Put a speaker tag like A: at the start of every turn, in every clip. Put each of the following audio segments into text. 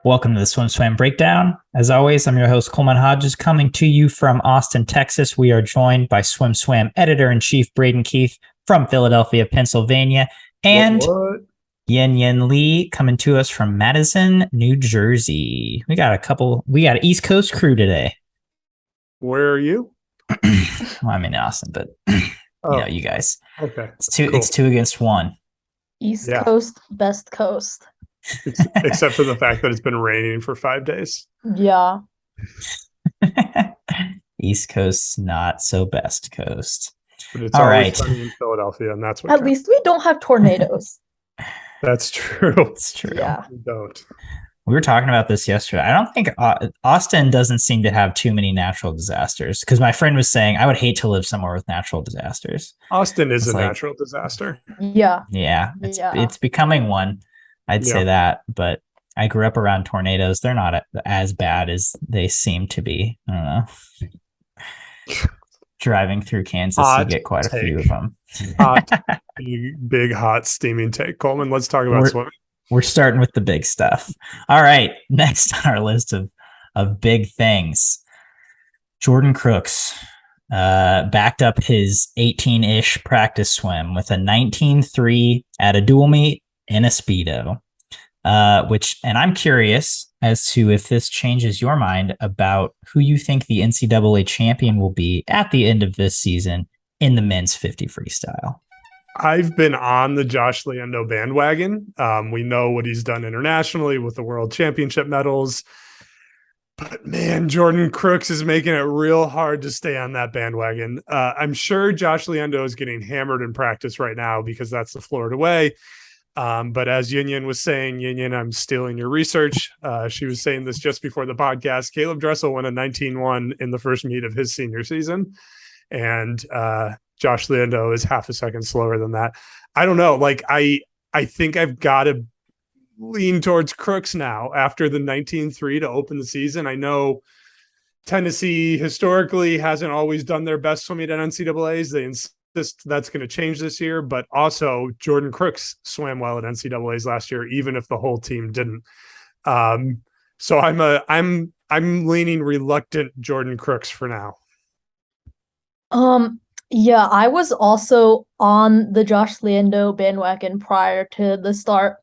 A: Welcome to the SwimSwam Breakdown. As always, I'm your host, Coleman Hodges, coming to you from Austin, Texas. We are joined by SwimSwam Editor-in-Chief Braden Keith from Philadelphia, Pennsylvania, and Yin Yin Lee coming to us from Madison, New Jersey. We got an East Coast crew today.
B: Where are you?
A: Well, I'm in Austin, but you guys.
B: Okay.
A: It's two against one.
C: East Coast, best coast.
B: Except for the fact that it's been raining for 5 days.
C: Yeah.
A: East Coast, not so best coast.
B: But it's always sunny in Philadelphia, and that's what
C: At least we don't have tornadoes.
B: That's true.
A: It's true.
C: Yeah.
B: We don't.
A: We were talking about this yesterday. I don't think Austin doesn't seem to have too many natural disasters, because my friend was saying I would hate to live somewhere with natural disasters.
B: Austin is a natural disaster.
C: Yeah.
A: Yeah. It's becoming one. I'd say that, but I grew up around tornadoes. They're not as bad as they seem to be. I don't know. Driving through Kansas, you get quite a few of them.
B: Big, hot, steaming take. Coleman, let's talk about swimming.
A: We're starting with the big stuff. All right. Next on our list of big things, Jordan Crooks backed up his 18-ish practice swim with a 19.3 at a dual meet in a Speedo, and I'm curious as to if this changes your mind about who you think the NCAA champion will be at the end of this season in the men's 50 freestyle.
B: I've been on the Josh Leando bandwagon. We know what he's done internationally with the world championship medals, but man, Jordan Crooks is making it real hard to stay on that bandwagon. I'm sure Josh Leando is getting hammered in practice right now because that's the Florida way. But as Yin Yin was saying, Yin Yin, I'm stealing your research. She was saying this just before the podcast. Caeleb Dressel won a 19-1 in the first meet of his senior season. And Josh Leando is half a second slower than that. I don't know. Like, I think I've got to lean towards Crooks now after the 19.3 to open the season. I know Tennessee historically hasn't always done their best swimming at NCAAs. They that's going to change this year, but also Jordan Crooks swam well at NCAAs last year, even if the whole team didn't. So I'm leaning reluctant Jordan Crooks for now.
C: Yeah, I was also on the Josh Leando bandwagon prior to the start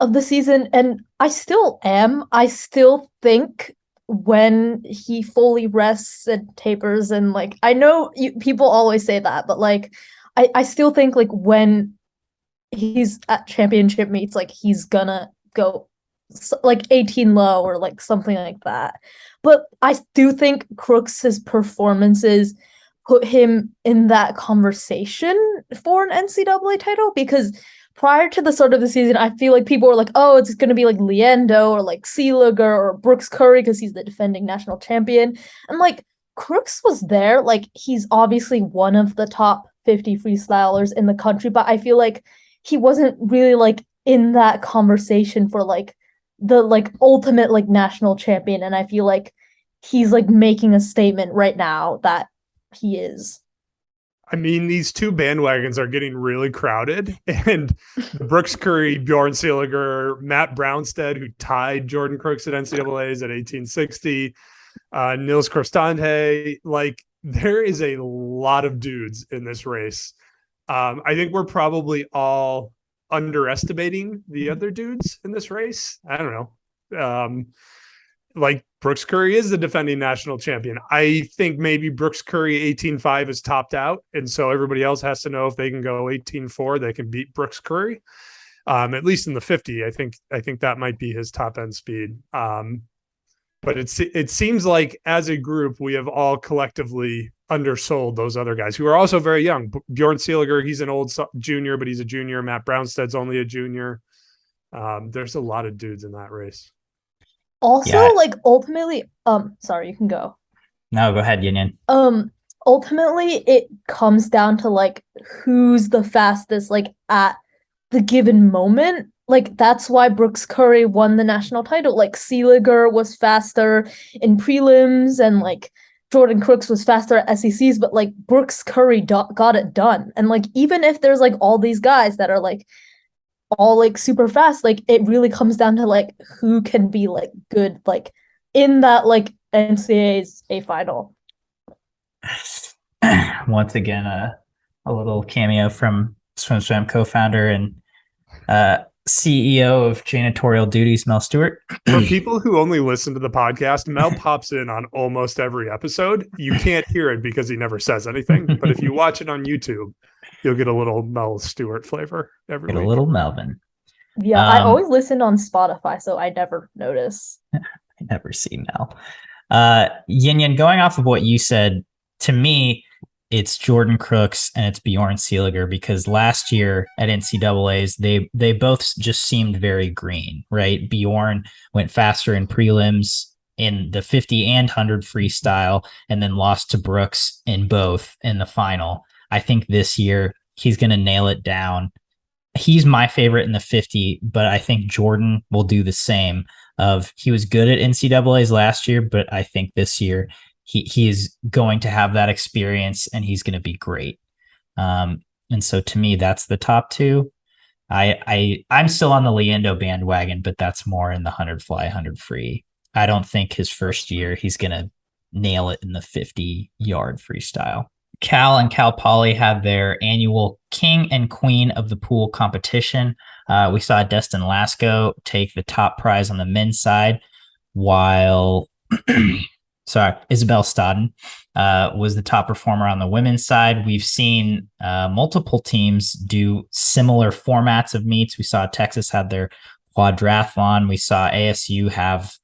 C: of the season, and I still am. I still think when he fully rests and tapers, and like, I know people always say that, but like, I still think like when he's at championship meets, like he's gonna go like 18 low or like something like that. But I do think Crooks's performances put him in that conversation for an NCAA title, because prior to the start of the season, I feel like people were like, oh, it's going to be like Leando or like Caeleb or Brooks Curry because he's the defending national champion. And like, Crooks was there. Like, he's obviously one of the top 50 freestylers in the country, but I feel like he wasn't really like in that conversation for like the like ultimate like national champion. And I feel like he's like making a statement right now that he is.
B: I mean, these two bandwagons are getting really crowded, and Brooks Curry, Bjorn Seeliger, Matt Brownstead, who tied Jordan Crooks at NCAAs at 1860, Nils Krostande, like, there is a lot of dudes in this race. I think we're probably all underestimating the other dudes in this race. I don't know. Like, Brooks Curry is the defending national champion. I think maybe Brooks Curry 18.5 is topped out, and so everybody else has to know if they can go 18.4, they can beat Brooks Curry. At least in the 50, I think that might be his top end speed. But it seems like as a group we have all collectively undersold those other guys who are also very young. Bjorn Seeliger, he's an old junior, but he's a junior. Matt Brownstead's only a junior. There's a lot of dudes in that race.
C: Also, like, ultimately, sorry, you can go.
A: No, go ahead, Yin Yin.
C: Ultimately, it comes down to, like, who's the fastest, like, at the given moment. Like, that's why Brooks Curry won the national title. Like, Seeliger was faster in prelims, and, like, Jordan Crooks was faster at SECs, but, like, Brooks Curry got it done. And, like, even if there's, like, all these guys that are, like, all like super fast. Like it really comes down to like who can be like good like in that like NCAA's a final.
A: Once again, a little cameo from SwimSwam co-founder and CEO of janitorial duties, Mel Stewart.
B: For people who only listen to the podcast, Mel pops in on almost every episode. You can't hear it because he never says anything, but if you watch it on YouTube, you'll get a little Mel Stewart flavor every week.
A: A little Melvin.
C: Yeah, I always listen on Spotify, so I never notice.
A: I never see Mel. Yin Yin, going off of what you said, to me, it's Jordan Crooks and it's Bjorn Seeliger, because last year at NCAAs, they both just seemed very green, right? Bjorn went faster in prelims in the 50 and 100 freestyle, and then lost to Brooks in both in the final. I think this year he's going to nail it down. He's my favorite in the 50, but I think Jordan will do the same. He was good at NCAAs last year, but I think this year he is going to have that experience and he's going to be great. And so to me, that's the top two. I'm still on the Leendo bandwagon, but that's more in the 100 fly, 100 free. I don't think his first year he's going to nail it in the 50-yard freestyle. Cal and Cal Poly have their annual King and Queen of the Pool competition. We saw Destin Lasco take the top prize on the men's side, while Isabel Stodden was the top performer on the women's side. We've seen multiple teams do similar formats of meets. We saw Texas have their quadrathlon. We saw ASU have,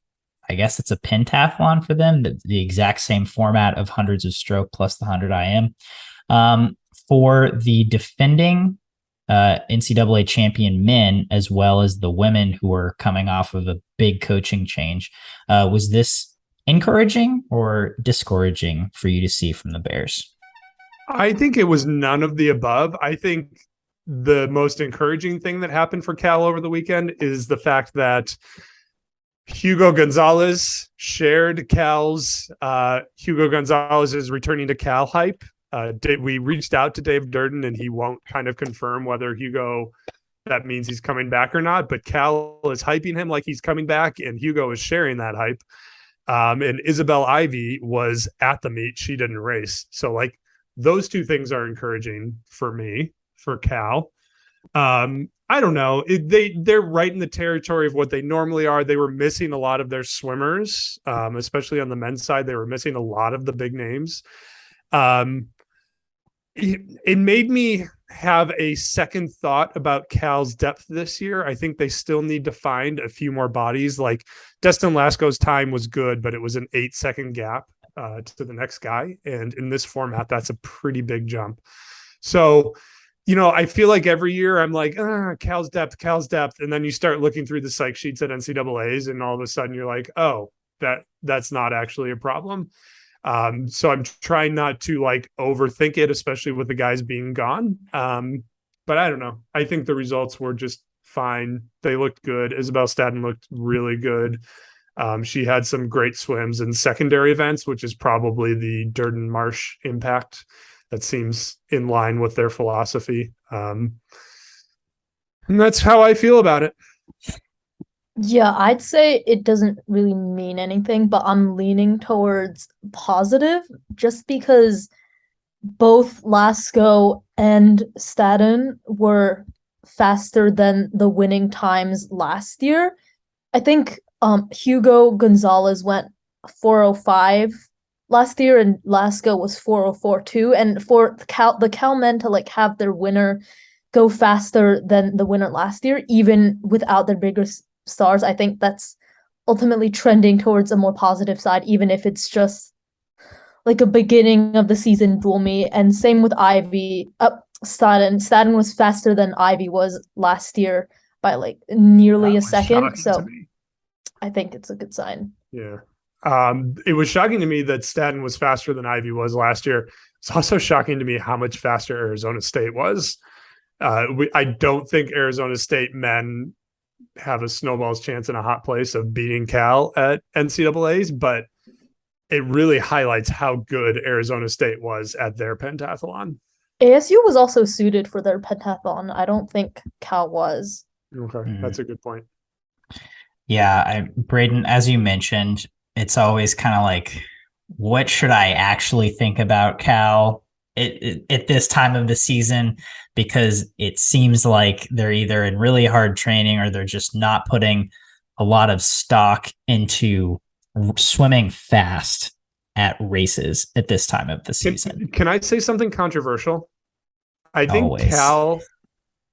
A: I guess it's a pentathlon for them, the exact same format of hundreds of stroke plus the 100 IM. For the defending NCAA champion men, as well as the women who are coming off of a big coaching change, was this encouraging or discouraging for you to see from the Bears?
B: I think it was none of the above. I think the most encouraging thing that happened for Cal over the weekend is the fact that Hugo Gonzalez shared Cal's Hugo Gonzalez is returning to Cal hype. We reached out to Dave Durden and he won't kind of confirm whether Hugo, that means he's coming back or not, but Cal is hyping him like he's coming back and Hugo is sharing that hype. And Isabel Ivy was at the meet. She didn't race. So like those two things are encouraging for me, for Cal. I don't know. They're right in the territory of what they normally are. They were missing a lot of their swimmers, especially on the men's side. They were missing a lot of the big names. It made me have a second thought about Cal's depth this year. I think they still need to find a few more bodies. Like Destin Lasco's time was good, but it was an 8-second gap to the next guy. And in this format, that's a pretty big jump. So, I feel like every year I'm like, Cal's depth. And then you start looking through the psych sheets at NCAAs and all of a sudden you're like, oh, that's not actually a problem. So I'm trying not to like overthink it, especially with the guys being gone. But I don't know. I think the results were just fine. They looked good. Isabel Stadden looked really good. She had some great swims in secondary events, which is probably the Durden Marsh impact. That seems in line with their philosophy. And that's how I feel about it.
C: Yeah, I'd say it doesn't really mean anything, but I'm leaning towards positive just because both Lasco and Stadden were faster than the winning times last year. I think Hugo Gonzalez went 4:05 last year and Lasco was 4:04 too. And for the Cal men to like have their winner go faster than the winner last year, even without their bigger stars, I think that's ultimately trending towards a more positive side, even if it's just like a beginning of the season dual meet. And same with Ivy. Stadden. Stadden was faster than Ivy was last year by like nearly a second. So I think it's a good sign.
B: Yeah. It was shocking to me that Stadden was faster than Ivy was last year. It's also shocking to me how much faster Arizona State was. I don't think Arizona State men have a snowball's chance in a hot place of beating Cal at NCAAs, but it really highlights how good Arizona State was at their pentathlon.
C: ASU was also suited for their pentathlon. I don't think Cal was.
B: Okay, that's a good point.
A: Yeah, Braden, as you mentioned, it's always kind of like, what should I actually think about Cal at this time of the season? Because it seems like they're either in really hard training or they're just not putting a lot of stock into swimming fast at races at this time of the season.
B: Can I say something controversial? I think
A: Always.
B: Cal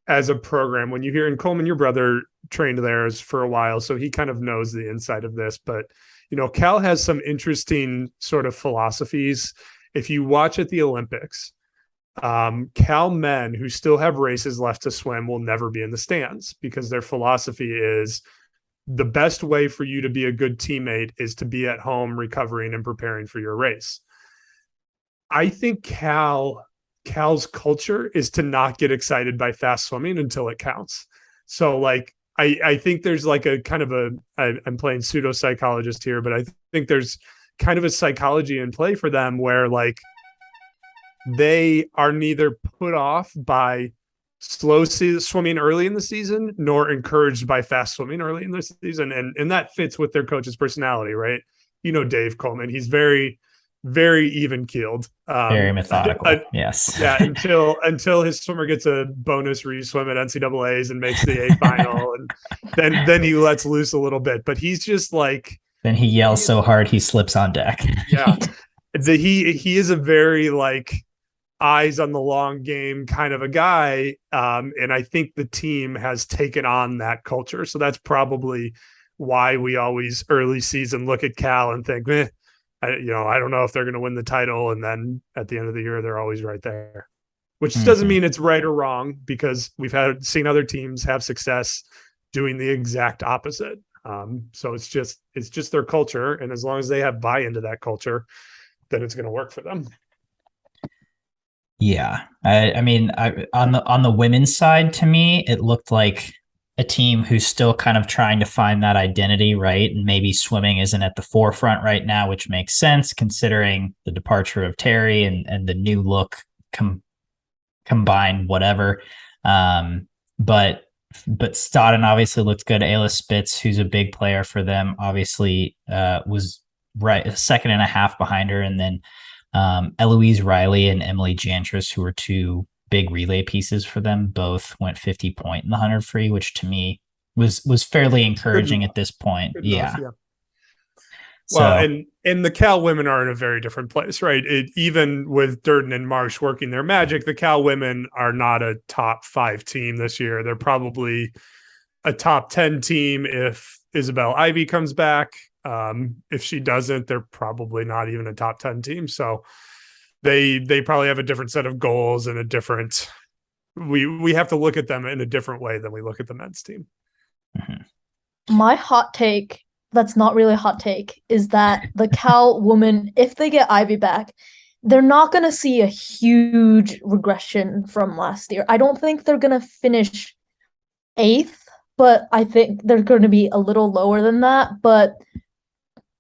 B: as a program, when you hear, and Coleman, your brother trained there for a while, so he kind of knows the inside of this, but Cal has some interesting sort of philosophies. If you watch at the Olympics, Cal men who still have races left to swim will never be in the stands because their philosophy is the best way for you to be a good teammate is to be at home recovering and preparing for your race. I think Cal's culture is to not get excited by fast swimming until it counts. So like, I think there's like a kind of I'm playing pseudo psychologist here, but I think there's kind of a psychology in play for them where like they are neither put off by slow swimming early in the season nor encouraged by fast swimming early in the season. And that fits with their coach's personality, right? Dave Coleman, he's very, very even keeled,
A: very methodical. Yes.
B: Yeah. Until his swimmer gets a bonus reswim at NCAAs and makes the A final. And then he lets loose a little bit, but he's just like,
A: then he yells so hard he slips on deck.
B: Yeah. He is a very like eyes on the long game kind of a guy. And I think the team has taken on that culture. So that's probably why we always early season look at Cal and think, I don't know if they're going to win the title. And then at the end of the year, they're always right there, which doesn't mean it's right or wrong because we've seen other teams have success doing the exact opposite. So it's just their culture. And as long as they have buy into that culture, then it's going to work for them.
A: Yeah. I mean, on the women's side, to me, it looked like a team who's still kind of trying to find that identity, right? And maybe swimming isn't at the forefront right now, which makes sense considering the departure of Terry and the new look combined, whatever. But Stodden obviously looked good. Ayla Spitz, who's a big player for them, obviously was right a second and a half behind her. And then Eloise Riley and Emily Jantris, who were two big relay pieces for them, both went 50 point in the 100 free, which to me was fairly encouraging at this point. Yeah.
B: Well, and the Cal women are in a very different place, right? Even with Durden and Marsh working their magic, the Cal women are not a top 5 team this year. They're probably a top 10 team if Isabel Ivy comes back. If she doesn't, they're probably not even a top 10 team. So they probably have a different set of goals and a different, we have to look at them in a different way than we look at the men's team.
C: My hot take, that's not really a hot take, is that the Cal women, if they get Ivy back, they're not going to see a huge regression from last year. I don't think they're going to finish 8th, but I think they're going to be a little lower than that. But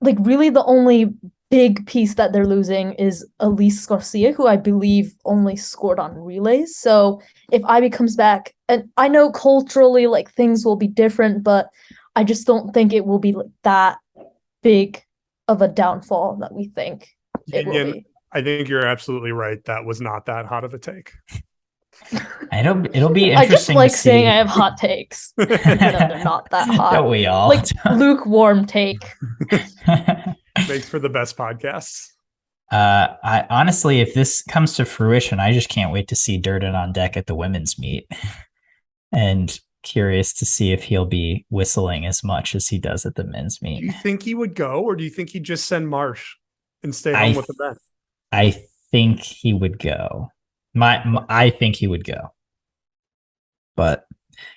C: like really the only big piece that they're losing is Elise Garcia, who I believe only scored on relays. So if Ivy comes back, and I know culturally like things will be different, but I just don't think it will be like that big of a downfall that we think it will be.
B: I think you're absolutely right. That was not that hot of a take.
A: It'll be interesting.
C: I just like saying I have hot takes. They're not that hot.
A: Don't we all?
C: Like lukewarm take.
B: Makes for the best podcasts.
A: I honestly, if this comes to fruition, I just can't wait to see Durden on deck at the women's meet, and curious to see if he'll be whistling as much as he does at the men's meet.
B: Do you think he would go, or do you think he'd just send Marsh and stay home with the men?
A: I think he would go. I think he would go, but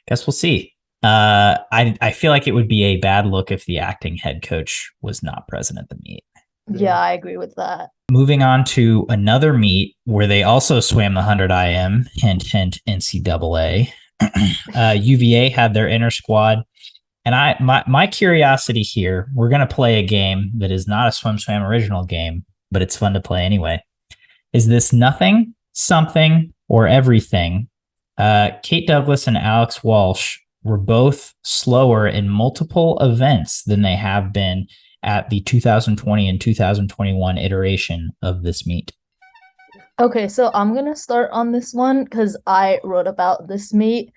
A: guess we'll see. I feel like it would be a bad look if the acting head coach was not present at the meet.
C: Yeah, I agree with that.
A: Moving on to another meet where they also swam the 100 IM, hint, hint, NCAA. UVA had their inner squad. And my curiosity here, we're going to play a game that is not a SwimSwam original game, but it's fun to play anyway. Is this nothing, something, or everything? Kate Douglas and Alex Walsh were both slower in multiple events than they have been at the 2020 and 2021 iteration of this meet.
C: Okay, so I'm gonna start on this one because I wrote about this meet.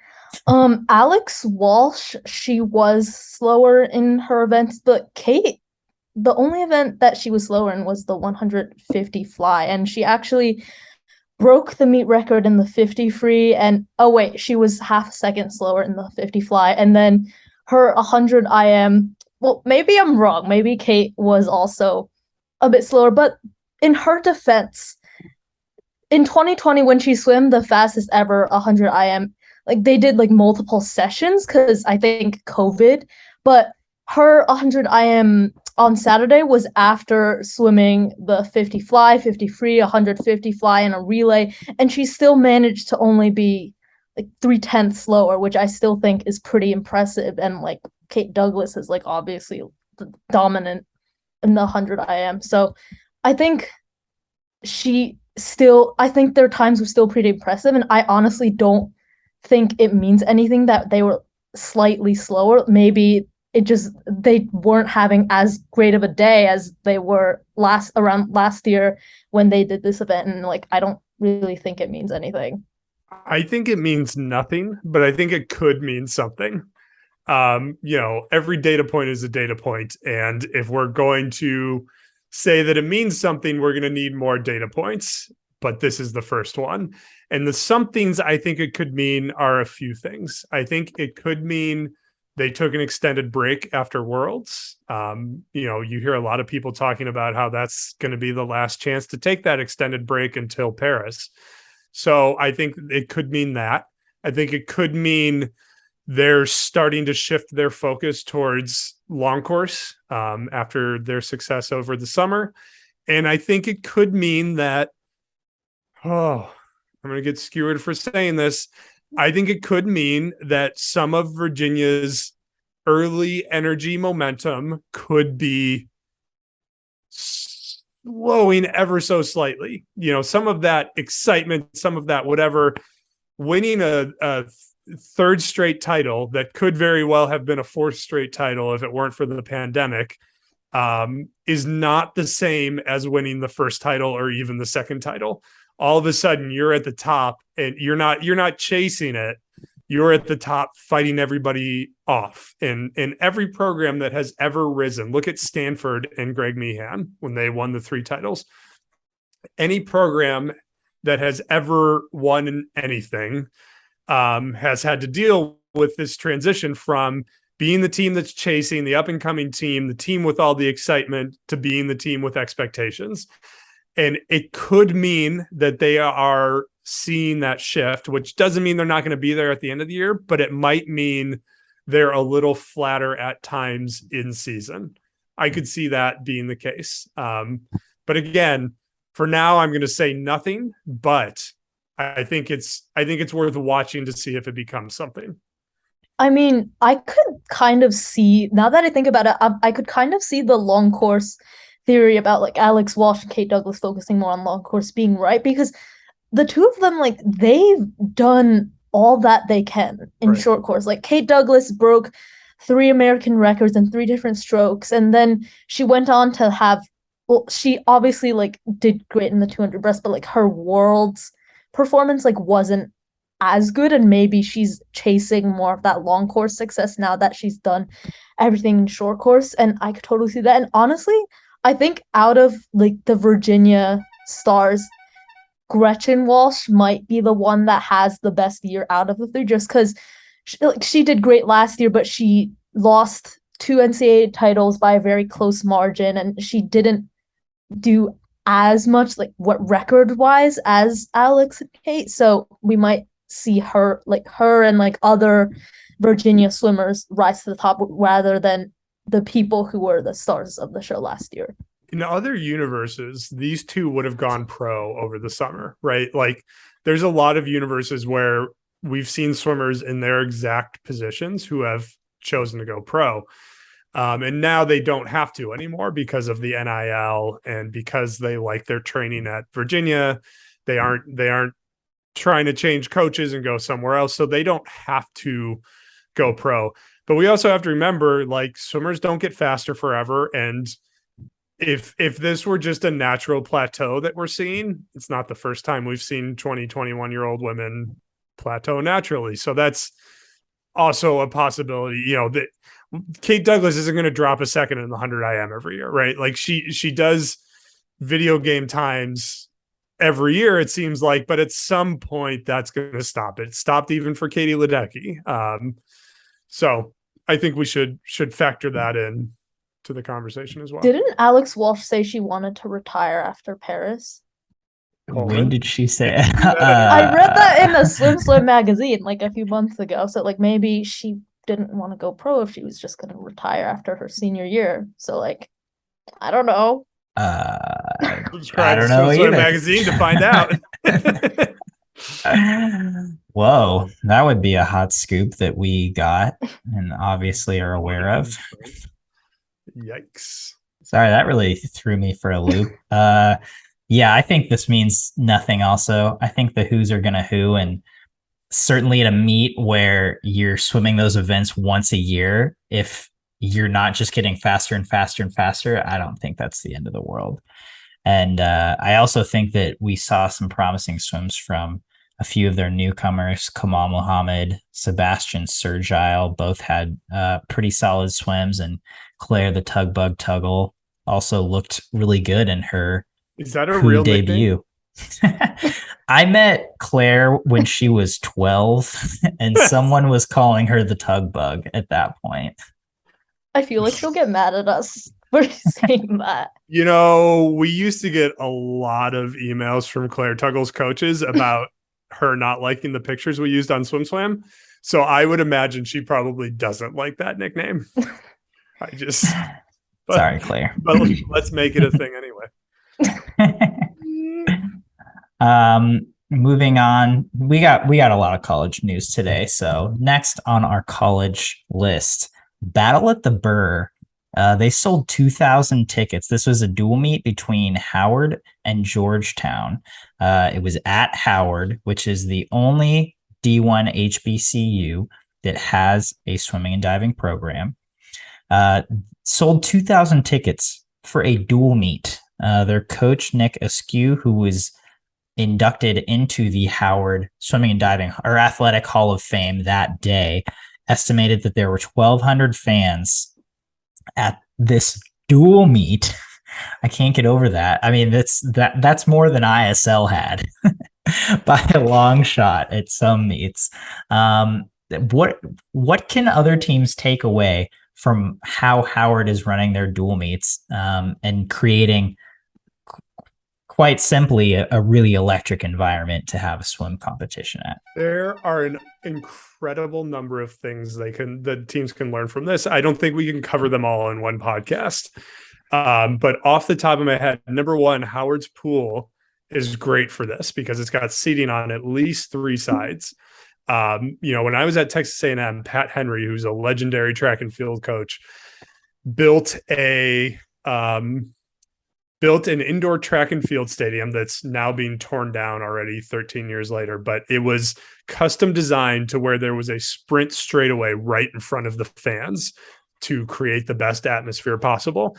C: Alex Walsh, she was slower in her events, but Kate, the only event that she was slower in was the 150 fly, and she actually broke the meet record in the 50 free, and oh wait, she was half a second slower in the 50 fly, and then her 100 IM, well, maybe I'm wrong, maybe Kate was also a bit slower, but in her defense, in 2020 when she swam the fastest ever 100 IM, like they did like multiple sessions because I think COVID, but her 100 IM on Saturday was after swimming the 50 fly, 50 free, 150 fly, and a relay, and she still managed to only be like 3/10 slower, which I still think is pretty impressive. And like Kate Douglas is like obviously dominant in the 100 IM, so I think I think their times were still pretty impressive, and I honestly don't think it means anything that they were slightly slower. Maybe it just they weren't having as great of a day as they were last year when they did this event, and like I don't really think it means anything.
B: I think it means nothing, but I think it could mean something. Every data point is a data point, and if we're going to say that it means something, we're going to need more data points, but this is the first one. And the somethings I think it could mean are a few things. I think it could mean they took an extended break after Worlds. You hear a lot of people talking about how that's going to be the last chance to take that extended break until Paris. So I think it could mean that. I think it could mean they're starting to shift their focus towards long course after their success over the summer. And I think it could mean that, I'm going to get skewered for saying this. I think it could mean that some of Virginia's early energy momentum could be slowing ever so slightly. Some of that excitement, some of that whatever, winning a third straight title that could very well have been a fourth straight title if it weren't for the pandemic, is not the same as winning the first title or even the second title. All of a sudden you're at the top and you're not chasing it. You're at the top fighting everybody off. And in every program that has ever risen, look at Stanford and Greg Meehan when they won the 3 titles. Any program that has ever won anything has had to deal with this transition from being the team that's chasing the up and coming team, the team with all the excitement, to being the team with expectations. And it could mean that they are seeing that shift, which doesn't mean they're not going to be there at the end of the year, but it might mean they're a little flatter at times in season. I could see that being the case. But again, for now, I'm going to say nothing, but I think it's worth watching to see if it becomes something.
C: I mean, I could kind of see, now that I think about it, I could kind of see the long course theory about like Alex Walsh and Kate Douglas focusing more on long course being right, because the two of them, like, they've done all that they can in short course. Like Kate Douglas broke 3 American records in 3 different strokes, and then she went on to have, well, she obviously like did great in the 200 breast, but like her world's performance like wasn't as good, and maybe she's chasing more of that long course success now that she's done everything in short course. And I could totally see that. And honestly, I think out of like the Virginia stars, Gretchen Walsh might be the one that has the best year out of the 3, just because she did great last year, but she lost 2 NCAA titles by a very close margin, and she didn't do as much like what record wise as Alex and Kate. So we might see her and like other Virginia swimmers rise to the top rather than the people who were the stars of the show last year.
B: In other universes, these two would have gone pro over the summer, right? Like there's a lot of universes where we've seen swimmers in their exact positions who have chosen to go pro. And now they don't have to anymore because of the NIL and because they like their training at Virginia. They aren't trying to change coaches and go somewhere else. So they don't have to go pro. But we also have to remember, like, swimmers don't get faster forever. And if this were just a natural plateau that we're seeing, it's not the first time we've seen 21-year-old women plateau naturally. So that's also a possibility, that Kate Douglas isn't going to drop a second in the 100 IM every year, right? Like she does video game times every year, it seems like, but at some point that's going to stop. It stopped even for Katie Ledecky. So I think we should factor that in to the conversation as well.
C: Didn't Alex Walsh say she wanted to retire after Paris?
A: When did she say it?
C: I read that in a SwimSwam magazine like a few months ago. So like maybe she didn't want to go pro if she was just going to retire after her senior year. So like, I don't know.
B: Subscribe to SwimSwam magazine to find out.
A: Whoa, that would be a hot scoop that we got and obviously are aware of.
B: Yikes.
A: Sorry, that really threw me for a loop. Yeah, I think this means nothing also. I think the who's are going to who, and certainly at a meet where you're swimming those events once a year, if you're not just getting faster and faster and faster, I don't think that's the end of the world. And I also think that we saw some promising swims from a few of their newcomers. Kamal Muhammad, Sebastian Sergile, both had pretty solid swims, and Claire the Tugbug Tuggle also looked really good in her
B: Is that a real
A: debut. I met Claire when she was 12, and someone was calling her the Tugbug at that point.
C: I feel like she'll get mad at us for saying that.
B: We used to get a lot of emails from Claire Tuggle's coaches about her not liking the pictures we used on SwimSwam. So I would imagine she probably doesn't like that nickname.
A: Sorry, Claire.
B: But let's make it a thing anyway.
A: Moving on, we got a lot of college news today. So next on our college list, Battle at the Burr. They sold 2,000 tickets. This was a dual meet between Howard and Georgetown. It was at Howard, which is the only D1 HBCU that has a swimming and diving program. Sold 2,000 tickets for a dual meet. Their coach, Nick Askew, who was inducted into the Howard Swimming and Diving or Athletic Hall of Fame that day, estimated that there were 1,200 fans at this dual meet. I can't get over that. I mean, that's more than ISL had by a long shot at some meets. What can other teams take away from how Howard is running their dual meets and creating quite simply a really electric environment to have a swim competition at?
B: There are an incredible number of things the teams can learn from this. I don't think we can cover them all in one podcast. But off the top of my head, number one, Howard's pool is great for this because it's got seating on at least three sides. When I was at Texas A&M, Pat Henry, who's a legendary track and field coach, built an indoor track and field stadium that's now being torn down already 13 years later, but it was custom designed to where there was a sprint straightaway right in front of the fans to create the best atmosphere possible.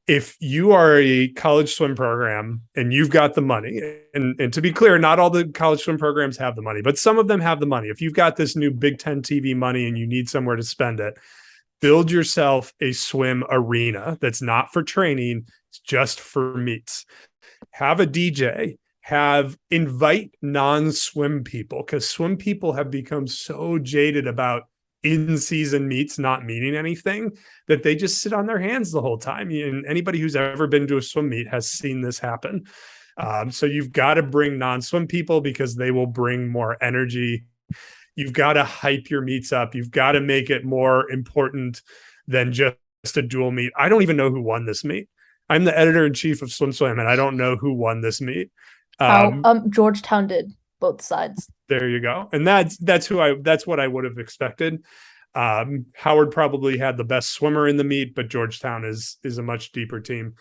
B: If you are a college swim program and you've got the money, and to be clear, not all the college swim programs have the money, but some of them have the money. If you've got this new Big Ten TV money and you need somewhere to spend it, build yourself a swim arena that's not for training, it's just for meets. Have a DJ, invite non-swim people, because swim people have become so jaded about in-season meets not meaning anything that they just sit on their hands the whole time. And anybody who's ever been to a swim meet has seen this happen. So you've got to bring non-swim people because they will bring more energy. You've got to hype your meets up. You've got to make it more important than just a dual meet. I don't even know who won this meet. I'm the editor-in-chief of SwimSwam, and I don't know who won this meet.
C: Georgetown did, both sides.
B: There you go. And that's what I would have expected. Howard probably had the best swimmer in the meet, but Georgetown is a much deeper team.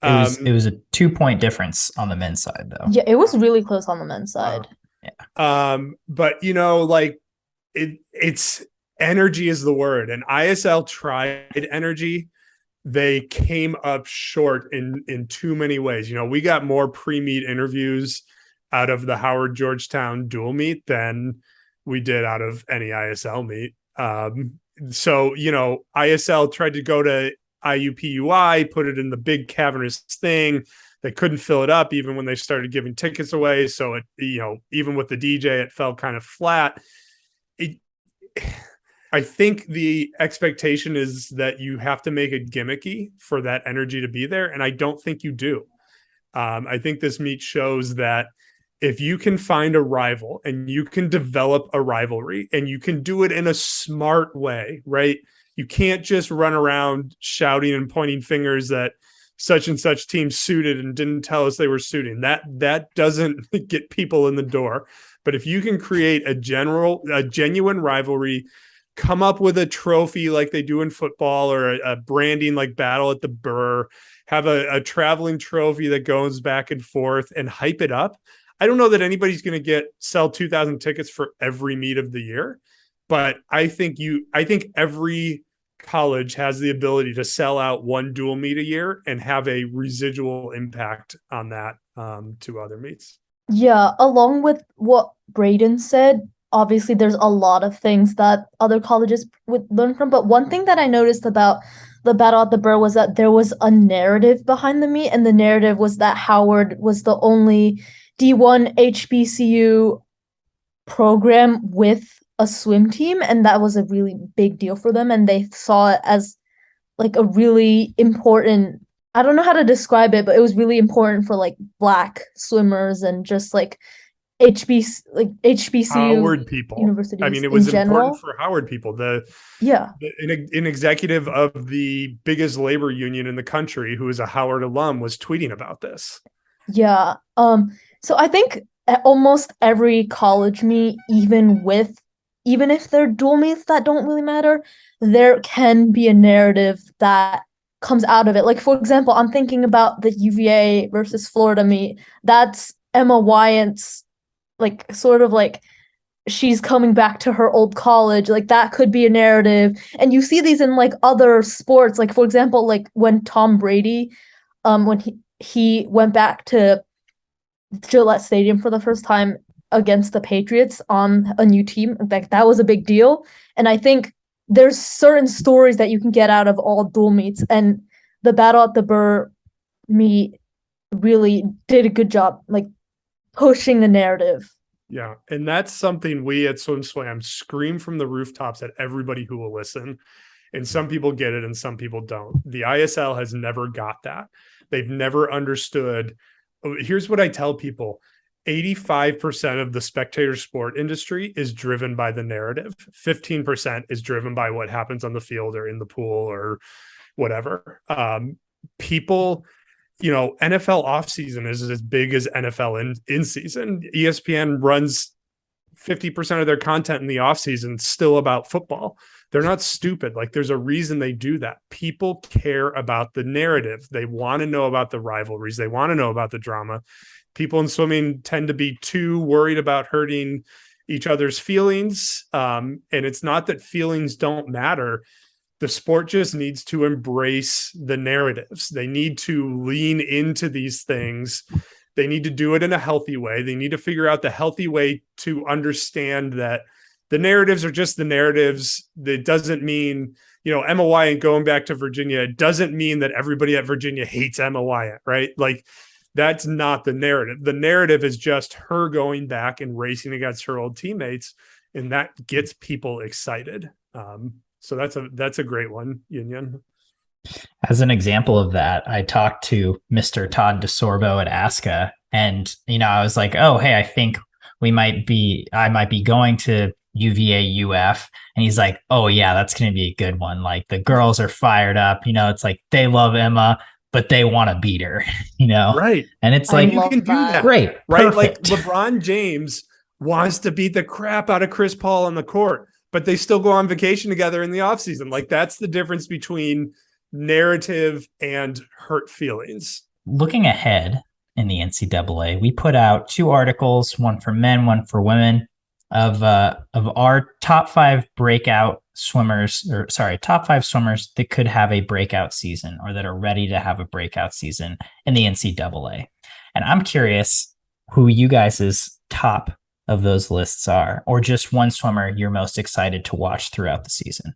A: It was a 2-point difference on the men's side, though.
C: Yeah, it was really close on the men's side.
A: Yeah.
B: But it's energy is the word. And ISL tried energy. They came up short in too many ways. We got more pre-meet interviews out of the Howard Georgetown dual meet than we did out of any ISL meet. So ISL tried to go to IUPUI, put it in the big cavernous thing. They couldn't fill it up even when they started giving tickets away. So it, even with the DJ, it fell kind of flat. I think the expectation is that you have to make it gimmicky for that energy to be there. And I don't think you do. I think this meet shows that if you can find a rival and you can develop a rivalry and you can do it in a smart way, right? You can't just run around shouting and pointing fingers that such and such team suited and didn't tell us they were suiting. That doesn't get people in the door. But if you can create a genuine rivalry, come up with a trophy like they do in football, or a branding like Battle at the Burr, have a traveling trophy that goes back and forth and hype it up. I don't know that anybody's going to sell 2,000 tickets for every meet of the year, but I think every college has the ability to sell out one dual meet a year and have a residual impact on that to other meets.
C: Yeah, along with what Braden said, obviously there's a lot of things that other colleges would learn from, but one thing that I noticed about the Battle at the Burr was that there was a narrative behind the meet, and the narrative was that Howard was the only D1 HBCU program with a swim team, and that was a really big deal for them, and they saw it as like a really important, I don't know how to describe it, but it was really important for like Black swimmers and just like HBCU
B: Howard people.
C: Universities.
B: I mean, it was
C: important
B: for Howard people. An executive of the biggest labor union in the country, who is a Howard alum, was tweeting about this.
C: Yeah. So I think at almost every college meet, even if they're dual meets that don't really matter, there can be a narrative that comes out of it. Like, for example, I'm thinking about the UVA versus Florida meet. That's Emma Wyant's, like, sort of like she's coming back to her old college. Like, that could be a narrative. And you see these in like other sports. Like, for example, like when Tom Brady, when he went back to Gillette Stadium for the first time against the Patriots on a new team. In fact, that was a big deal. And I think there's certain stories that you can get out of all dual meets, and the Battle at the Burr meet really did a good job, like pushing the narrative.
B: Yeah, and that's something we at SwimSwam scream from the rooftops at everybody who will listen. And some people get it and some people don't. The ISL has never got that. They've never understood. Here's what I tell people. 85% of the spectator sport industry is driven by the narrative. 15% is driven by what happens on the field or in the pool or whatever. People, NFL offseason is as big as NFL in season. ESPN runs 50% of their content in the offseason still about football. They're not stupid. Like, there's a reason they do that. People care about the narrative. They want to know about the rivalries. They want to know about the drama. People in swimming tend to be too worried about hurting each other's feelings. And it's not that feelings don't matter. The sport just needs to embrace the narratives. They need to lean into these things. They need to do it in a healthy way. They need to figure out the healthy way to understand that the narratives are just the narratives. That doesn't mean, Emma Wyant going back to Virginia, it doesn't mean that everybody at Virginia hates Emma Wyant, right? Like, that's not the narrative. The narrative is just her going back and racing against her old teammates, and that gets people excited. So that's a great one, Yin.
A: As an example of that, I talked to Mr. Todd DeSorbo at ASCA, and I was like, "Oh, hey, I think I might be going to UVA UF," and he's like, "Oh yeah, that's going to be a good one. Like, the girls are fired up. It's like they love Emma, but they want to beat her,
B: Right.
A: And it's like,
B: you can do that.
A: Great.
B: Right.
A: Perfect.
B: Like, LeBron James wants to beat the crap out of Chris Paul on the court, but they still go on vacation together in the offseason. Like, that's the difference between narrative and hurt feelings.
A: Looking ahead in the NCAA, we put out 2 articles, one for men, one for women, of our top 5 breakout top 5 swimmers that could have a breakout season or that are ready to have a breakout season in the NCAA. And I'm curious who you guys' top of those lists are, or just one swimmer you're most excited to watch throughout the season.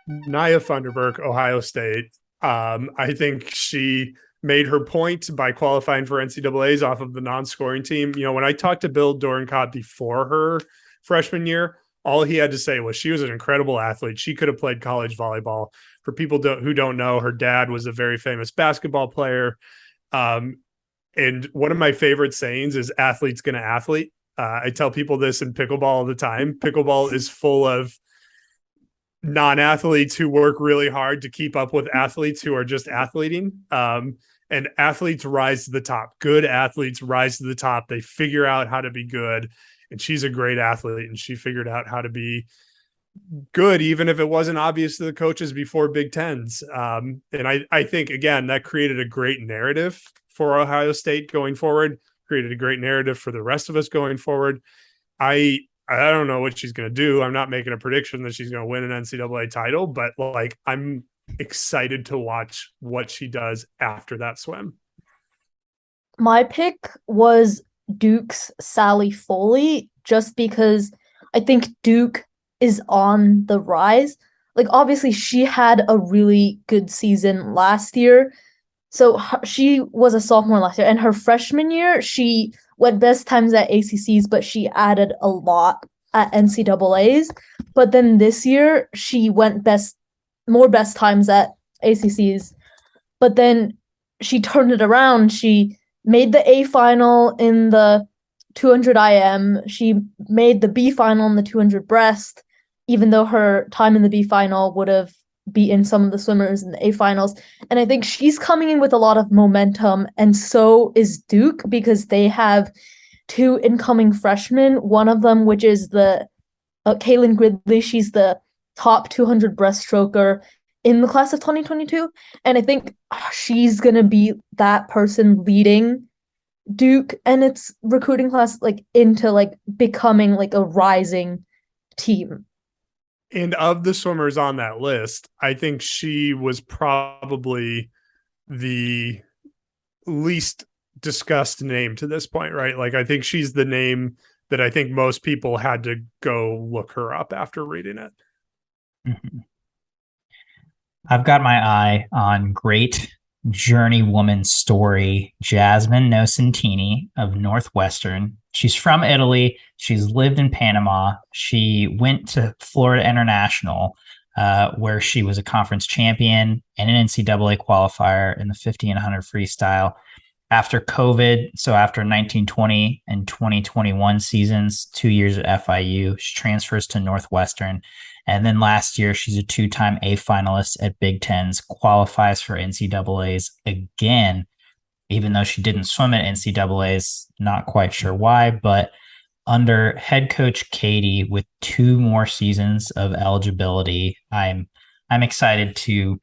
B: Nia Funderburk, Ohio State. I think she made her point by qualifying for NCAAs off of the non-scoring team. You know, when I talked to Bill Dorencott before her freshman year, all he had to say was she was an incredible athlete. She could have played college volleyball. For people who don't know, her dad was a very famous basketball player. And one of my favorite sayings is athlete's going to athlete. I tell people this in pickleball all the time. Pickleball is full of non-athletes who work really hard to keep up with athletes who are just athleting. And athletes rise to the top. Good athletes rise to the top. They figure out how to be good. And she's a great athlete, and she figured out how to be good, even if it wasn't obvious to the coaches before Big Tens. And I think, again, that created a great narrative for Ohio State going forward, created a great narrative for the rest of us going forward. I don't know what she's going to do. I'm not making a prediction that she's going to win an NCAA title, but like, I'm excited to watch what she does after that swim.
C: My pick was Duke's Sally Foley, just because I think Duke is on the rise. Like, obviously, she had a really good season last year. So she was a sophomore last year, and her freshman year, she went best times at ACCs, but she added a lot at NCAAs. But then this year, she went more best times at ACCs. But then she turned it around. She made the A final in the 200 IM. She made the B final in the 200 breast, even though her time in the B final would have beaten some of the swimmers in the A finals. And I think she's coming in with a lot of momentum, and so is Duke, because they have 2 incoming freshmen. One of them, which is the Kaylin Gridley, she's the top 200 breaststroker in the class of 2022. And I think she's going to be that person leading Duke and its recruiting class like into like becoming like a rising team.
B: And of the swimmers on that list, I think she was probably the least discussed name to this point, right? Like, I think she's the name that I think most people had to go look her up after reading it.
A: Mm-hmm. I've got my eye on great journeywoman story, Jasmine Nocentini of Northwestern. She's from Italy. She's lived in Panama. She went to Florida International, where she was a conference champion and an NCAA qualifier in the 50 and 100 freestyle. After COVID, so after 1920 and 2021 seasons, 2 years at FIU, she transfers to Northwestern. And then last year, she's a 2-time A finalist at Big Tens, qualifies for NCAAs again, even though she didn't swim at NCAAs, not quite sure why, but under head coach Katie with 2 more seasons of eligibility, I'm excited to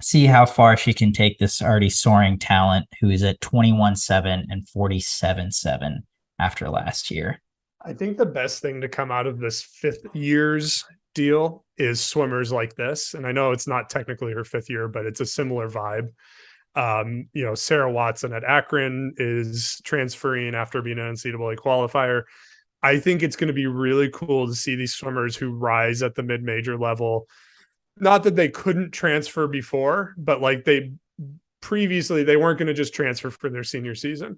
A: see how far she can take this already soaring talent who is at 21-7 and 47-7 after last year.
B: I think the best thing to come out of this 5th year's deal is swimmers like this. And I know it's not technically her 5th year, but it's a similar vibe. You know, Sarah Watson at Akron is transferring after being an NCAA qualifier. I think it's going to be really cool to see these swimmers who rise at the mid-major level. Not that they couldn't transfer before, but like they weren't going to just transfer for their senior season.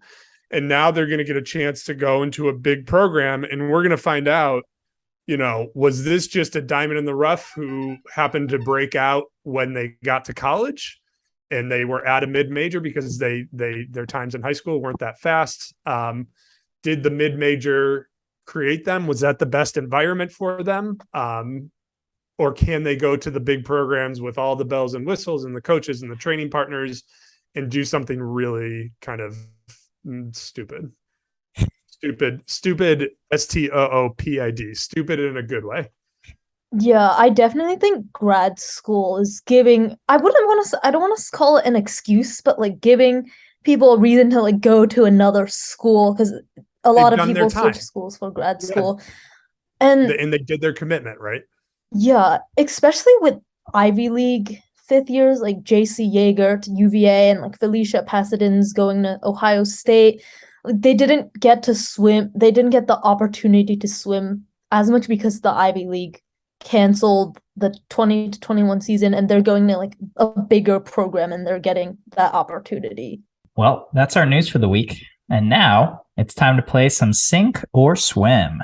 B: And now they're going to get a chance to go into a big program, and we're going to find out, you know, was this just a diamond in the rough who happened to break out when they got to college and they were at a mid-major because their times in high school weren't that fast? Did the mid-major create them? Was that the best environment for them? Or can they go to the big programs with all the bells and whistles and the coaches and the training partners and do something really kind of stupid, STOOPID, stupid in a good way?
C: Yeah, I definitely think grad school is giving, I don't want to call it an excuse, but like giving people a reason to like go to another school, because a lot of people switch schools for grad school. And
B: they did their commitment, right?
C: Yeah, especially with Ivy League fifth years like JC Yeager to UVA and like Felicia Pasaden's going to Ohio State. Like they didn't get to swim. They didn't get the opportunity to swim as much because the Ivy League canceled the 20 to 21 season and they're going to like a bigger program and they're getting that opportunity.
A: Well, that's our news for the week. And now it's time to play some Sink or Swim.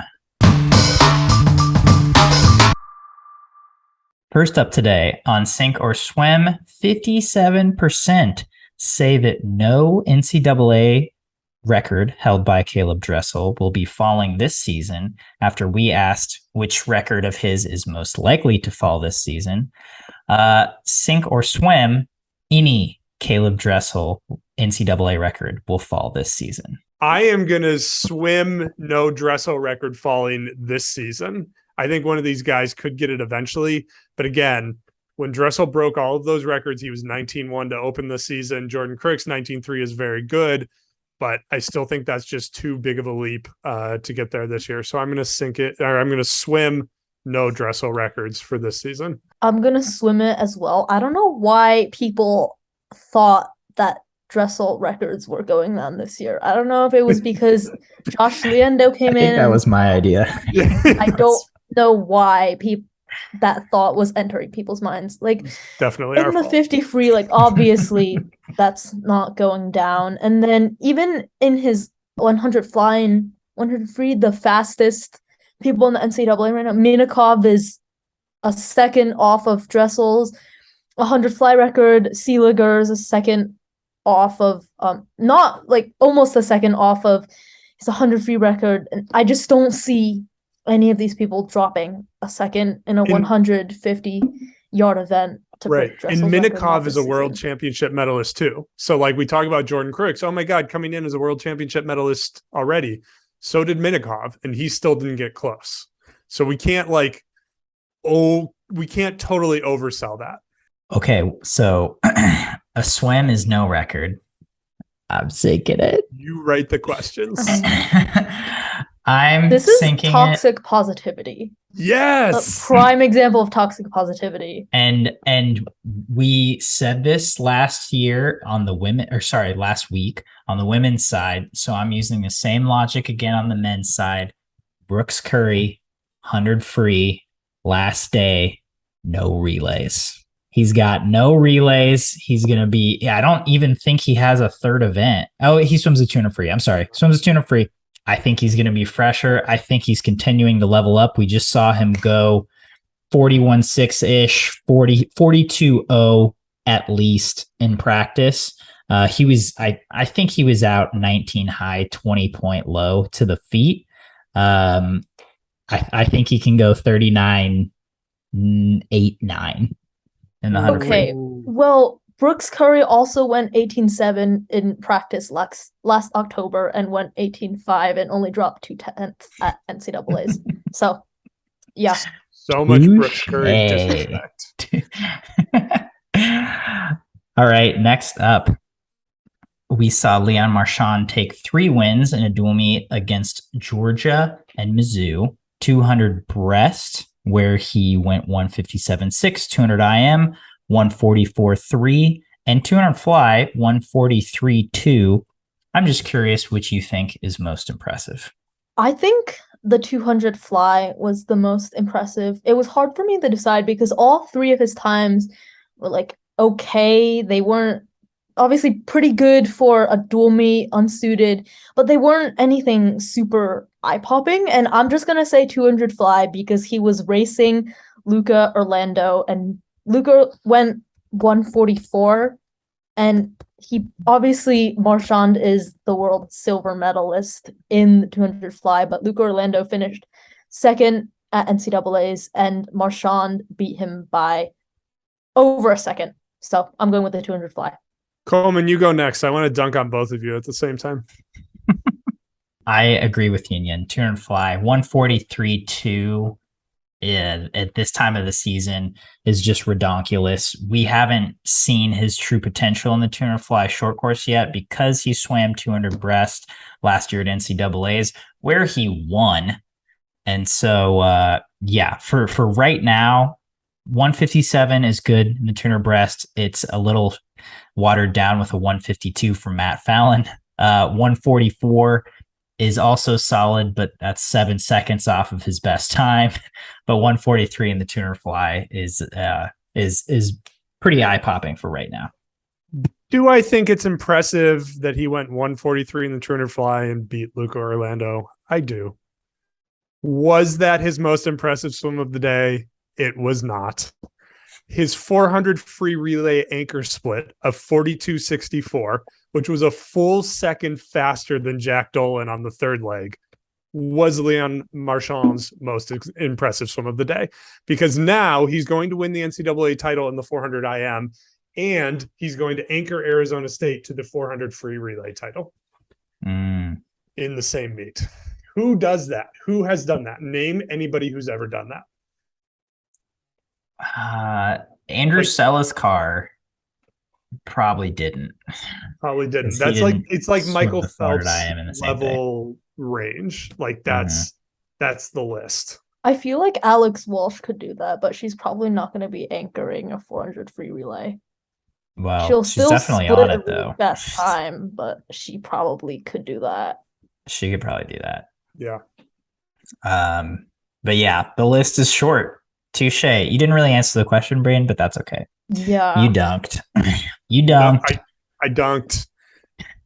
A: First up today on Sink or Swim, 57% say that no NCAA record held by Caeleb Dressel will be falling this season after we asked which record of his is most likely to fall this season. Sink or Swim, any Caeleb Dressel NCAA record will fall this season.
B: I am going to swim no Dressel record falling this season. I think one of these guys could get it eventually. But again, when Dressel broke all of those records, he was 19-1 to open the season. Jordan Crooks, 19-3 is very good. But I still think that's just too big of a leap to get there this year. So I'm going to swim no Dressel records for this season.
C: I'm going to swim it as well. I don't know why people thought that Dressel records were going down this year. I don't know if it was because Josh Leando came in.
A: That was my idea.
C: I don't know why that thought was entering people's minds. Like
B: definitely
C: in the 50 free, like obviously that's not going down. And then even in his 100 flying, 100 free, the fastest people in the NCAA right now, Minikov is a second off of Dressel's 100 fly record. Seeliger is a second off of not like almost a second off of his 100 free record, and I just don't see any of these people dropping a second in a 150 yard event to break Dressel's
B: and Minikov
C: record
B: is a world championship medalist too. So like we talk about Jordan Crooks, oh my god, coming in as a world championship medalist already. So did Minikov, and he still didn't get close. So we can't totally oversell that.
A: Okay, so a swim is no record. I'm sinking it.
B: You write the questions.
C: This is
A: sinking
C: toxic positivity.
B: Yes.
C: A prime example of toxic positivity.
A: And we said this last week on the women's side. So I'm using the same logic again on the men's side. Brooks Curry, 100 free, last day, no relays. He's got no relays. He's going to be, I don't even think he has a third event. Oh, he swims a 200 free. I'm sorry. Swims a 200 free. I think he's going to be fresher. I think he's continuing to level up. We just saw him go 41.6-ish, 42.0 at least in practice. I think he was out 19 high, 20 point low to the feet. I think he can go 39.89 in the 100
C: Okay, well, Brooks Curry also went 18.7 in practice last October and went 18.5 and only dropped 2/10 at NCAA's. So, yeah.
B: So much Brooks Curry disrespect.
A: All right, next up, we saw Leon Marchand take 3 wins in a dual meet against Georgia and Mizzou, 200 breast, where he went 157.6, 200 IM, 144.3, and 200 fly, 143.2. I'm just curious which you think is most impressive.
C: I think the 200 fly was the most impressive. It was hard for me to decide because all 3 of his times were like okay. They weren't obviously pretty good for a dual meet, unsuited, but they weren't anything super eye-popping. And I'm just going to say 200 fly because he was racing Luca Orlando, and Luca went 144, and he obviously, Marchand is the world silver medalist in the 200 fly, but Luca Orlando finished second at NCAA's, and Marchand beat him by over a second. So I'm going with the 200 fly.
B: Coleman, you go next. I want to dunk on both of you at the same time.
A: I agree with Union. 200 fly, 143.2 at this time of the season is just redonkulous. We haven't seen his true potential in the 200 fly short course yet because he swam 200 breast last year at NCAA's, where he won. And so, for right now, 157 is good in the tuner breast. It's a little watered down with a 152 from Matt Fallon. 144 is also solid, but that's 7 seconds off of his best time. But 143 in the tuner fly is pretty eye popping for right now.
B: Do I think it's impressive that he went 143 in the tuner fly and beat Luca Orlando? I do. Was that his most impressive swim of the day? It was not. His 400 free relay anchor split of 42.64, which was a full second faster than Jack Dolan on the third leg, was Leon Marchand's most impressive swim of the day, because now he's going to win the NCAA title in the 400 IM, and he's going to anchor Arizona State to the 400 free relay title in the same meet. Who does that? Who has done that? Name anybody who's ever done that.
A: Andrew Seliskar probably didn't.
B: That's like, it's like Michael Phelps level range. Like that's the list.
C: I feel like Alex Walsh could do that, but she's probably not going to be anchoring a 400 free relay.
A: Well, she's definitely on it though.
C: Best time, but she probably could do that.
A: She could probably do that.
B: Yeah.
A: But yeah, the list is short. Touche. You didn't really answer the question, Brain, but that's okay.
C: Yeah.
A: You dunked. You dunked.
B: No, I dunked.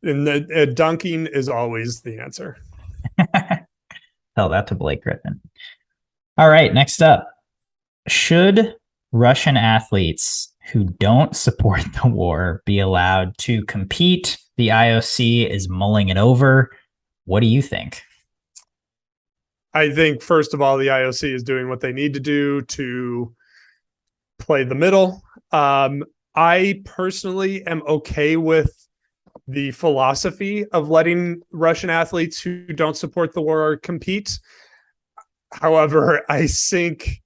B: And the dunking is always the answer.
A: Tell that to Blake Griffin. All right, next up. Should Russian athletes who don't support the war be allowed to compete? The IOC is mulling it over. What do you think?
B: I think, first of all, the IOC is doing what they need to do to play the middle. I personally am okay with the philosophy of letting Russian athletes who don't support the war compete. However, I think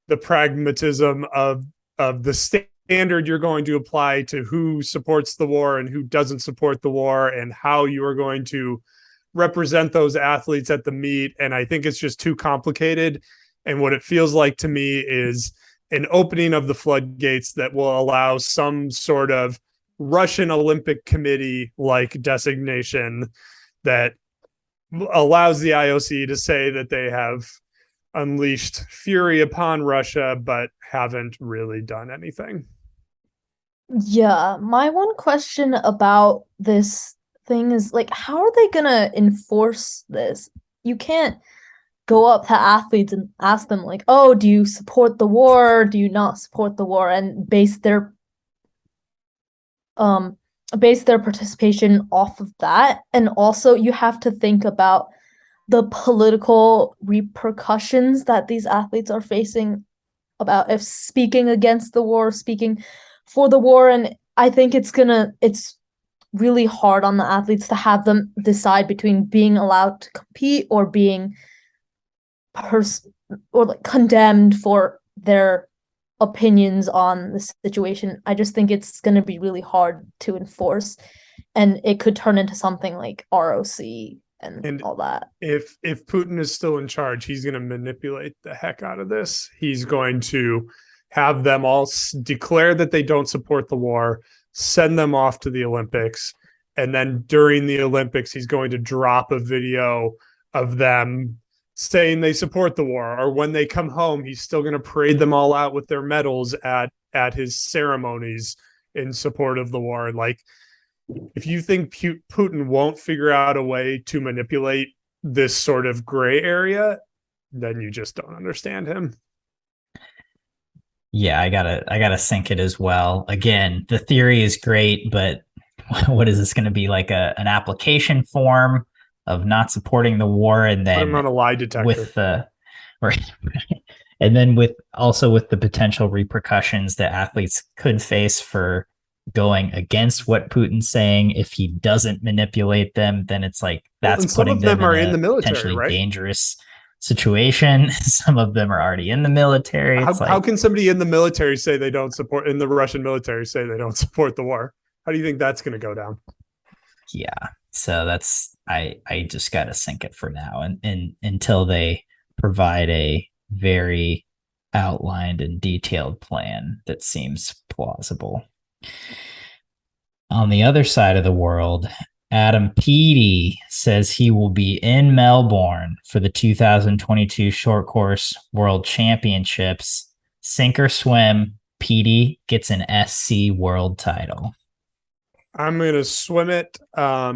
B: the pragmatism of the standard you're going to apply to who supports the war and who doesn't support the war, and how you are going to represent those athletes at the meet. And I think it's just too complicated. And what it feels like to me is an opening of the floodgates that will allow some sort of Russian Olympic Committee like designation that allows the IOC to say that they have unleashed fury upon Russia, but haven't really done anything.
C: Yeah, my one question about this thing is, like, how are they gonna enforce this? You can't go up to athletes and ask them, like, oh, do you support the war? Do you not support the war? And base their participation off of that. And also you have to think about the political repercussions that these athletes are facing about if speaking against the war, speaking for the war. And I think it's really hard on the athletes to have them decide between being allowed to compete or being condemned for their opinions on the situation. I just think it's going to be really hard to enforce, and it could turn into something like ROC and all that.
B: If Putin is still in charge, he's going to manipulate the heck out of this. He's going to have them all declare that they don't support the war, send them off to the Olympics, and then during the Olympics, he's going to drop a video of them saying they support the war. Or when they come home, he's still going to parade them all out with their medals at his ceremonies in support of the war. And like, if you think Putin won't figure out a way to manipulate this sort of gray area, then you just don't understand him.
A: Yeah, I gotta sync it as well. Again, the theory is great, but what is this going to be, like an application form of not supporting the war, and then
B: I'm on a lie detector
A: with the and then with the potential repercussions that athletes could face for going against what Putin's saying if he doesn't manipulate them. Then it's like that's putting them in the military, potentially right? Dangerous situation. Some of them are already in the military.
B: How can somebody in the military say they don't support, in the Russian military say they don't support the war? How do you think that's going to go down?
A: Yeah. So that's, I just got to sync it for now and until they provide a very outlined and detailed plan that seems plausible. On the other side of the world, Adam Peaty says he will be in Melbourne for the 2022 Short Course World Championships. Sink or swim, Peaty gets an SC world title.
B: I'm going to swim it. I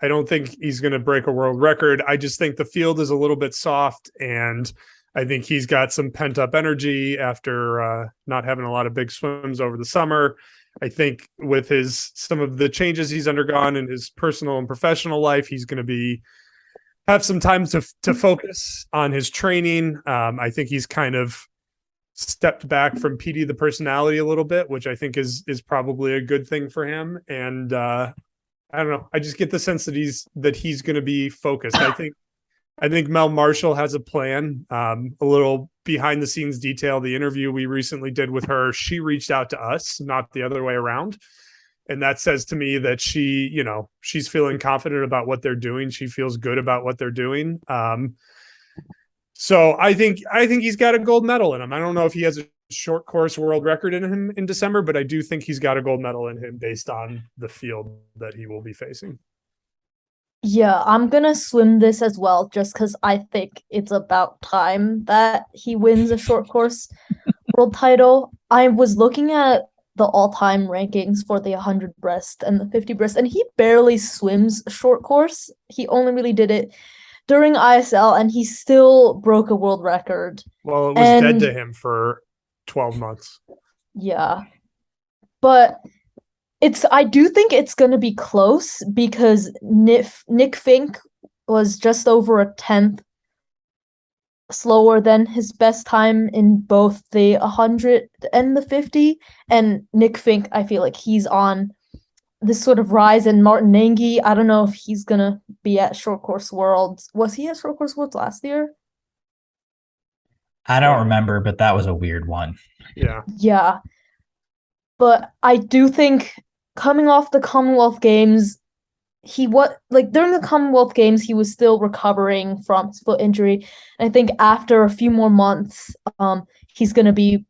B: don't think he's going to break a world record. I just think the field is a little bit soft, and I think he's got some pent-up energy after not having a lot of big swims over the summer. I think with some of the changes he's undergone in his personal and professional life, he's going to have some time to focus on his training. I think he's kind of stepped back from Peaty the personality a little bit, which I think is probably a good thing for him. And I don't know. I just get the sense that he's going to be focused. I think Mel Marshall has a plan. A little behind the scenes detail. The interview we recently did with her, she reached out to us, not the other way around. And that says to me that she's feeling confident about what they're doing. She feels good about what they're doing. So I think he's got a gold medal in him. I don't know if he has a short course world record in him in December, but I do think he's got a gold medal in him based on the field that he will be facing.
C: Yeah, I'm gonna swim this as well, just because I think it's about time that he wins a short course world title. I was looking at the all-time rankings for the 100 breast and the 50 breast, and he barely swims short course. He only really did it during ISL, and he still broke a world record.
B: Well, it was dead to him for 12 months.
C: Yeah. But I do think it's going to be close because Nick Fink was just over a 10th slower than his best time in both the 100 and the 50. And Nick Fink, I feel like he's on this sort of rise. And Martin Nengi, I don't know if he's going to be at Short Course Worlds. Was he at Short Course Worlds last year?
A: I don't remember, but that was a weird one.
B: Yeah.
C: Yeah. But I do think coming off the Commonwealth Games, during the Commonwealth Games, he was still recovering from his foot injury. And I think after a few more months, he's going to be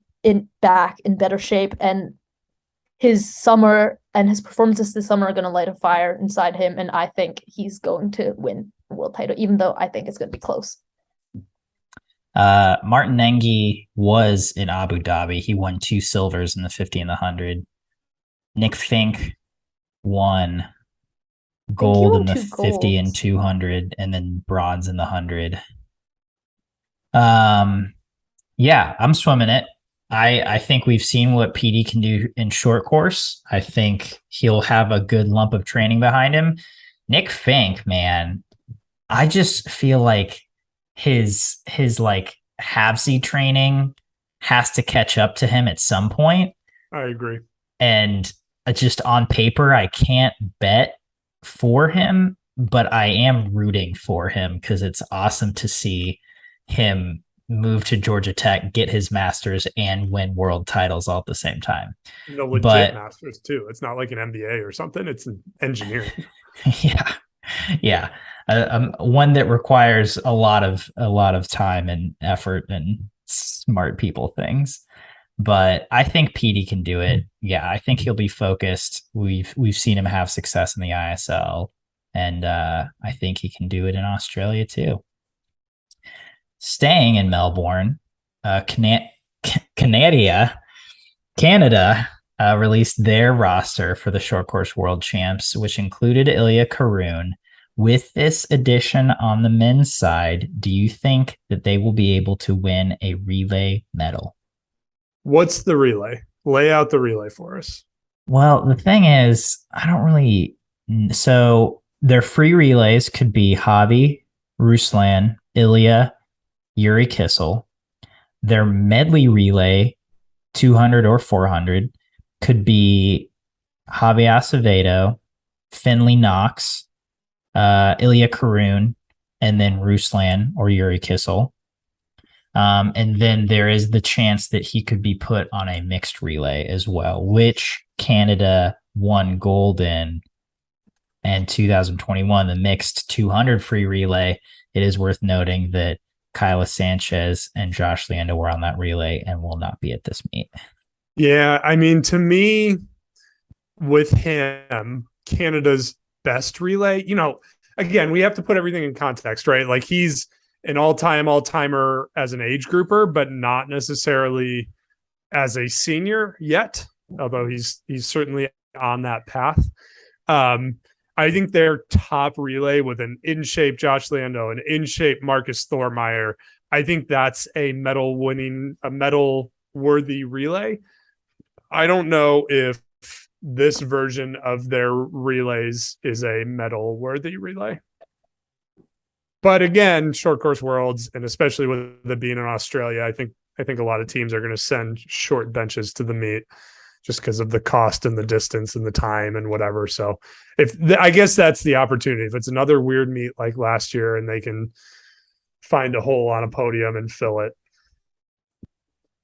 C: back in better shape, and his summer and his performances this summer are going to light a fire inside him. And I think he's going to win the world title, even though I think it's going to be close.
A: Martin Nengi was in Abu Dhabi. He won 2 silvers in the 50 and the 100. Nick Fink won gold in the 50 and 200, and then bronze in the 100. Yeah, I'm swimming it. I think we've seen what Peaty can do in short course. I think he'll have a good lump of training behind him. Nick Fink, man, I just feel like his like Habsy training has to catch up to him at some point.
B: I agree.
A: And just on paper, I can't bet for him, but I am rooting for him because it's awesome to see him move to Georgia Tech, get his master's, and win world titles all at the same time.
B: The legit master's too. It's not like an MBA or something. It's an engineering.
A: Yeah. One that requires a lot of time and effort and smart people things. But I think Peaty can do it. Yeah, I think he'll be focused. We've seen him have success in the ISL, and I think he can do it in Australia too. Staying in Melbourne, Canada released their roster for the Short Course World Champs, which included Ilya Kharun. With this addition on the men's side, do you think that they will be able to win a relay medal?
B: What's the relay? Lay out the relay for us.
A: Well, the thing is, I don't really. So their free relays could be Javi, Ruslan, Ilya, Yuri Kissel. Their medley relay, 200 or 400, could be Javi Acevedo, Finley Knox, Ilya Kharun, and then Ruslan or Yuri Kissel. And then there is the chance that he could be put on a mixed relay as well, which Canada won gold in And 2021, the mixed 200 free relay, it is worth noting that Kyla Sanchez and Josh Leando were on that relay and will not be at this meet.
B: Yeah, I mean, to me, with him, Canada's best relay, again, we have to put everything in context, right? Like, he's an all-timer as an age grouper, but not necessarily as a senior yet, although he's certainly on that path. I think their top relay with an in-shape Josh Leando, an in-shape Marcus Thormeyer, I think that's a medal-worthy relay. I don't know if this version of their relays is a medal-worthy relay. But again, short course worlds, and especially with it being in Australia, I think a lot of teams are going to send short benches to the meet just because of the cost and the distance and the time and whatever. So I guess that's the opportunity. If it's another weird meet like last year and they can find a hole on a podium and fill it.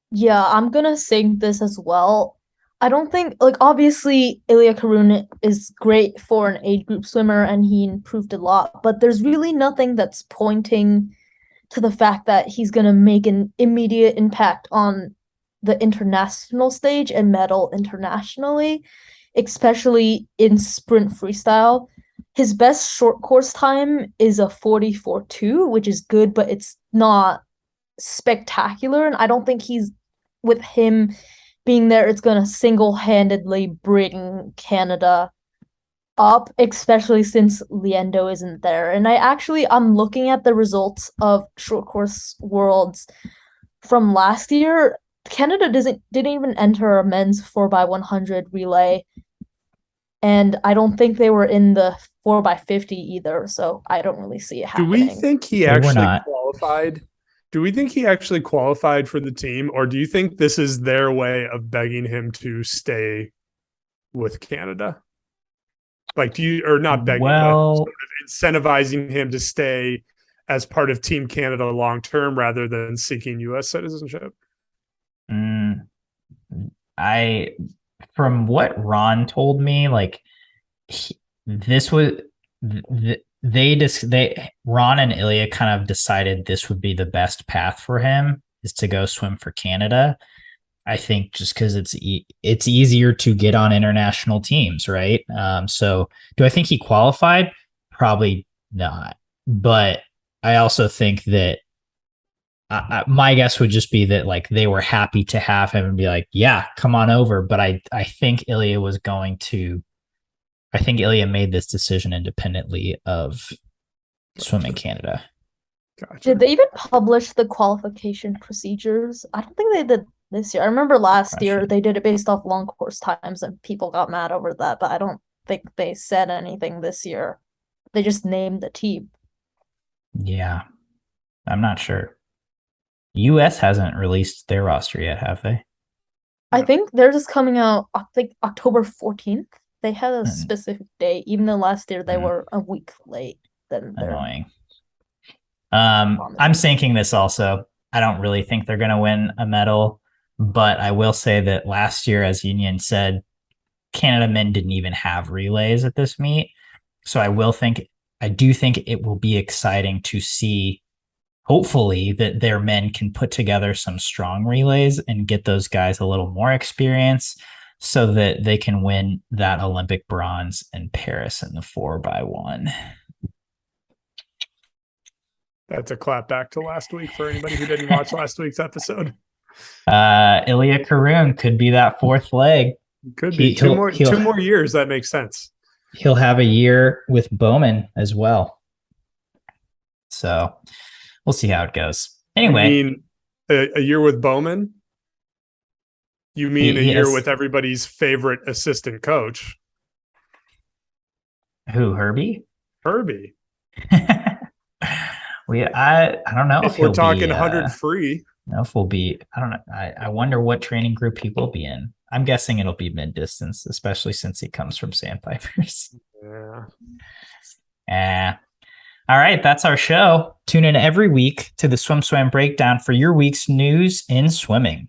C: Yeah, I'm gonna sing this as well. I don't think, obviously Ilya Kharun is great for an age group swimmer and he improved a lot, but there's really nothing that's pointing to the fact that he's gonna make an immediate impact on the international stage and medal internationally, especially in sprint freestyle. His best short course time is a 44.2, which is good, but it's not spectacular. And I don't think with him being there, it's going to single-handedly bring Canada up, especially since Leando isn't there. And I'm looking at the results of short course worlds from last year. Canada didn't even enter a men's 4x100 relay, and I don't think they were in the 4x50 either, so I don't really see it happening.
B: Do we think he actually qualified? Do we think he actually qualified for the team, or do you think this is their way of begging him to stay with Canada? Like, not begging, but sort of incentivizing him to stay as part of Team Canada long term rather than seeking U.S. citizenship?
A: From what Ron told me, Ron and Ilya kind of decided this would be the best path for him, is to go swim for Canada. I think just because it's easier to get on international teams, right? So do I think he qualified? Probably not. But I also think that my guess would just be that they were happy to have him and be like, yeah, come on over. But I think Ilya made this decision independently of swimming Canada.
B: Gotcha.
C: Did they even publish the qualification procedures? I don't think they did this year. I remember last year they did it based off long course times and people got mad over that, but I don't think they said anything this year. They just named the team.
A: Yeah, I'm not sure. US hasn't released their roster yet, have they?
C: I think they're just coming out, I think, October 14th. They had a specific date, even though last year they were a week late.
A: Annoying. I'm sinking this also. I don't really think they're going to win a medal, but I will say that last year, as Union said, Canada men didn't even have relays at this meet. So I do think it will be exciting to see, hopefully, that their men can put together some strong relays and get those guys a little more experience so that they can win that Olympic bronze in Paris in the 4x1.
B: That's a clap back to last week for anybody who didn't watch last week's episode.
A: Ilya Kharun could be that fourth leg.
B: Could be two more years. That makes sense.
A: He'll have a year with Bowman as well. So we'll see how it goes. Anyway.
B: You mean a year with Bowman? You mean a year with everybody's favorite assistant coach?
A: Who, Herbie?
B: Herbie.
A: I don't know
B: if we're talking 100 free.
A: No, if we'll be, I don't know. I wonder what training group he will be in. I'm guessing it'll be mid-distance, especially since he comes from Sandpipers.
B: Yeah.
A: All right, that's our show. Tune in every week to the SwimSwam Breakdown for your week's news in swimming.